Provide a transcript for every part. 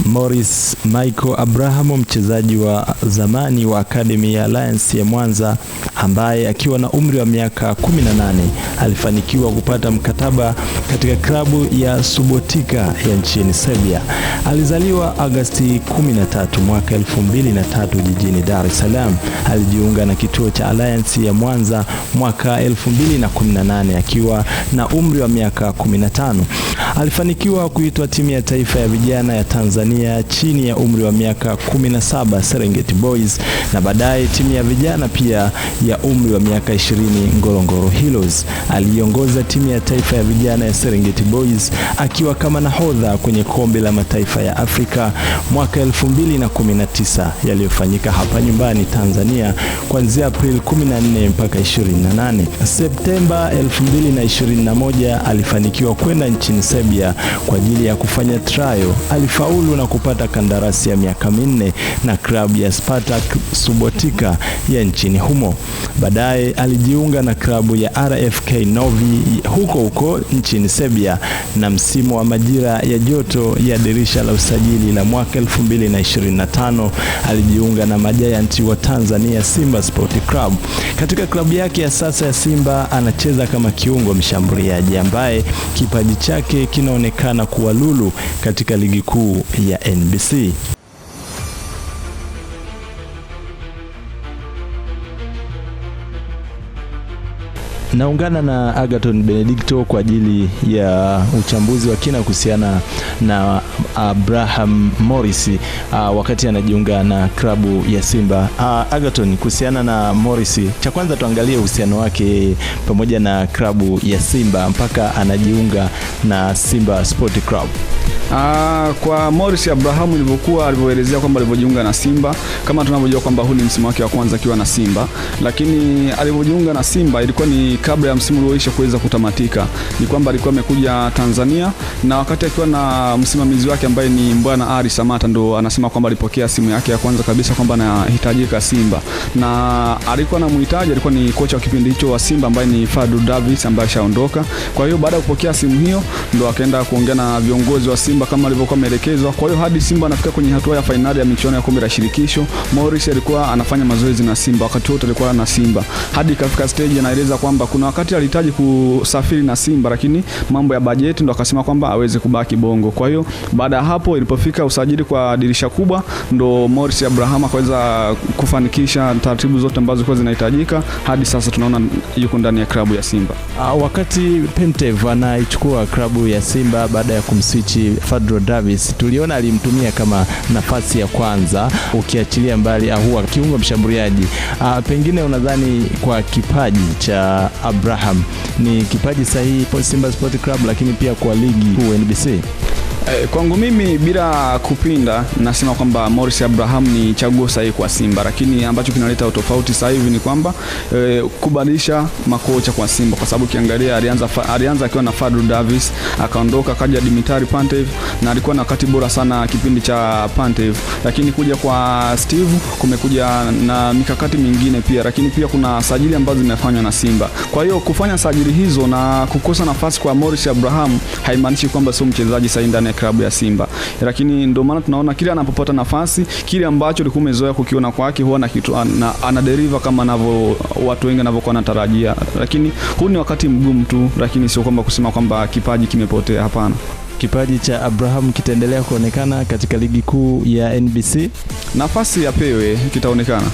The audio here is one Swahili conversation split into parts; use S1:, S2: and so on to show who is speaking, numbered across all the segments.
S1: Morris Michael Abraham, mchezaji wa zamani wa Academy ya Alliance ya Mwanza, ambaye akiwa na umri wa miaka 18 alifanikiwa kupata mkataba katika klabu ya Subotica ya nchini Serbia. Alizaliwa Agosti 13 mwaka 2003 jijini Dar es Salaam. Alijiunga na kituo cha Alliance ya Mwanza mwaka 2018 akiwa na umri wa miaka 15. Alifanikiwa kuitwa timu ya taifa ya vijana ya Tanzania chini ya umri wa miaka 17 Serengeti Boys, na baadaye timu ya vijana pia ya umri wa miaka 20 Ngorongoro Heroes. Aliongoza timu ya taifa ya vijana ya Serengeti Boys akiwa kama nahodha kwenye kombe la mataifa ya Afrika mwaka 2019 yaliyofanyika hapa nyumbani Tanzania kuanzia Aprili 14 mpaka 28. Septemba 2021 alifanikiwa kwenda nchini Serbia kwa ajili ya kufanya trial. Alifaulu na kupata kandarasi ya miaka 4 na klabu ya Spartak Subotica ya nchini humo. Baadaye alijiunga na klabu ya RFK Novi huko nchini Serbia, na msimu wa majira ya joto ya dirisha la usajili la mwaka 2025 alijiunga na majianti wa Tanzania Simba Sport Club. Katika klabu yake ya sasa ya Simba anacheza kama kiungo mshambuliaji ambaye kipaji chake kinaonekana kuwa lulu katika ligi kuu ya NBC. Naungana na Agathon Benedicto kwa ajili ya uchambuzi wa kina kuhusiana na Abraham Morris wakati anajiunga na klabu ya Simba. Agathon, kuhusiana na Morris, cha kwanza tuangalie uhusiano wake pamoja na klabu ya Simba mpaka anajiunga na Simba Sport Club.
S2: Kwa Morris Abraham alivyoelezea kwamba alivyojiunga na Simba, kama tunavyojua kwamba huu ni msimu wake wa kwanza akiwa na Simba, lakini alivyojiunga na Simba ilikuwa ni kabla ya msimu ulioisha kuweza kutamatika. Ni kwamba alikuwa amekuja Tanzania, na wakati akiwa na msimamizi wake ambaye ni Bwana Ari Samata, ndo anasema kwamba alipokea simu yake ya kwanza kabisa kwamba anahitajika Simba, na alikuwa anamhitaji, alikuwa ni kocha wa kipindi hicho wa Simba ambaye ni Fadlu Davis ambaye shaondoka. Kwa hiyo baada ya kupokea simu hiyo ndo akaenda kuongea na viongozi wa Simba kama alivyokuwa ameelekezwa. Kwa hiyo hadi Simba anafika kwenye hatua ya finali ya michuano ya kombe la shirikisho, Morris alikuwa anafanya mazoezi na Simba, wakati wote alikuwa na Simba. Hadi kafika stage anaeleza kwamba kuna wakati alihitaji kusafiri na Simba, lakini mambo ya bajeti ndo akasema kwamba aweze kubaki Bongo. Kwa hiyo baada ya hapo ilipofika usajili kwa dirisha kubwa, ndo Morris Abraham akaweza kufanikisha taratibu zote ambazo zilikuwa zinahitajika. Hadi sasa tunaona yuko ndani ya klabu ya Simba.
S1: Wakati Pentev anaichukua klabu ya Simba baada ya kumswichi Fadlu Davis, tuliona alimtumia kama nafasi ya kwanza, ukiachilia mbali huwa kiungo mshambuliaji. Pengine unadhani kwa kipaji cha Abraham ni kipaji sahihi kwa Simba Sport Club, lakini pia kwa ligi kuu NBC?
S2: Kwangu mimi bila kupinda nasema kwamba Morris Abraham ni chaguo sahihi kwa Simba, lakini ambacho kinaleta utofauti sasa hivi ni kwamba kubadilisha makocha kwa Simba, kwa sababu kiangalia alianza akiwa na Fadlu Davis, akaondoka akaja Dimitar Pantev, na alikuwa na wakati bora sana kipindi cha Pantev, lakini kuja kwa Steve kumekuja na mikakati mingine pia, lakini pia kuna sajili ambazo zimefanywa na Simba. Kwa hiyo kufanya sajili hizo na kukosa nafasi kwa Morris Abraham haimaanishi kwamba sio mchezaji sahihi ndani ya klabu ya Simba, lakini ndio maana tunaona kile anapopata nafasi, kile ambacho alikuwa amezoea kukiona kwake huwa na kitu anaderiva kama watu wengi wanavyokuwa wanatarajia. Lakini huu ni wakati mgumu tu, lakini sio kwamba kusema kwamba kipaji kimepotea, hapana.
S1: Kipaji cha Abraham kitaendelea kuonekana katika ligi kuu ya NBC,
S2: nafasi ya pewe kitaonekana.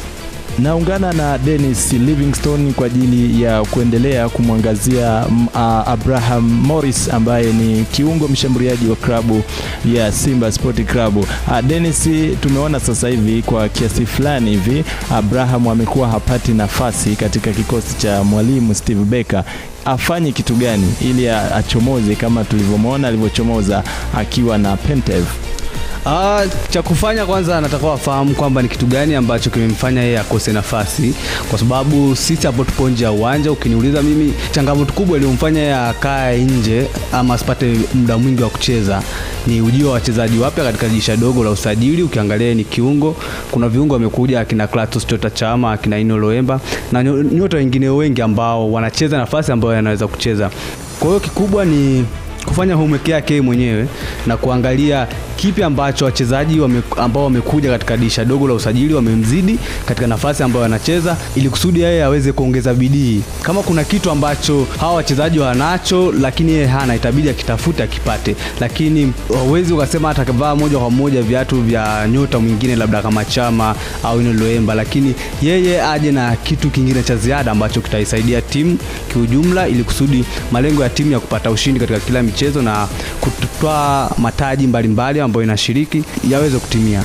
S1: Naungana na Dennis Livingstone kwa ajili ya kuendelea kumwangazia Abraham Morris ambaye ni kiungo mshambuliaji wa klabu ya Simba Sport Club. Dennis, tumeona sasa hivi kwa kiasi fulani hivi Abraham amekuwa hapati nafasi katika kikosi cha mwalimu Steve Becker. Afanye kitu gani ili achomoze kama tulivyomwona alivyochomoza akiwa na Pentev?
S3: Cha kufanya kwanza anatakiwa afahamu kwamba ni kitu gani ambacho kimemfanya yeye akose nafasi, kwa sababu sisi hapo tupo nje ya uwanja. Ukiniuliza mimi, changamoto kubwa iliyomfanya yeye akae nje ama asipate muda mwingi wa kucheza ni ujio wa wachezaji wapya katika dirisha dogo la usajili. Ukiangalia ni kiungo, kuna viungo wamekuja akina Clatous Chota Chama, akina Ino Loemba na nyota wengine wengi ambao wanacheza nafasi ambayo yanaweza kucheza. Kwa hiyo kikubwa ni kufanya homework yake mwenyewe na kuangalia kipi ambacho wachezaji ambao wamekuja katika dirisha dogo la usajili wamemzidi katika nafasi ambayo anacheza, ili kusudi yeye aweze kuongeza bidii. Kama kuna kitu ambacho hawa wachezaji wanacho lakini yeye hana, itabidi akitafute akipate. Lakini hauwezi ukasema atakavaa moja kwa moja viatu vya nyota mwingine labda kama Chama au Ino Loemba, lakini yeye aje na kitu kingine cha ziada ambacho kitaisaidia timu kiujumla, ili kusudi malengo ya timu ya kupata ushindi katika kila michezo na kutoa mataji mbalimbali ambayo inashiriki yaweze kutimia.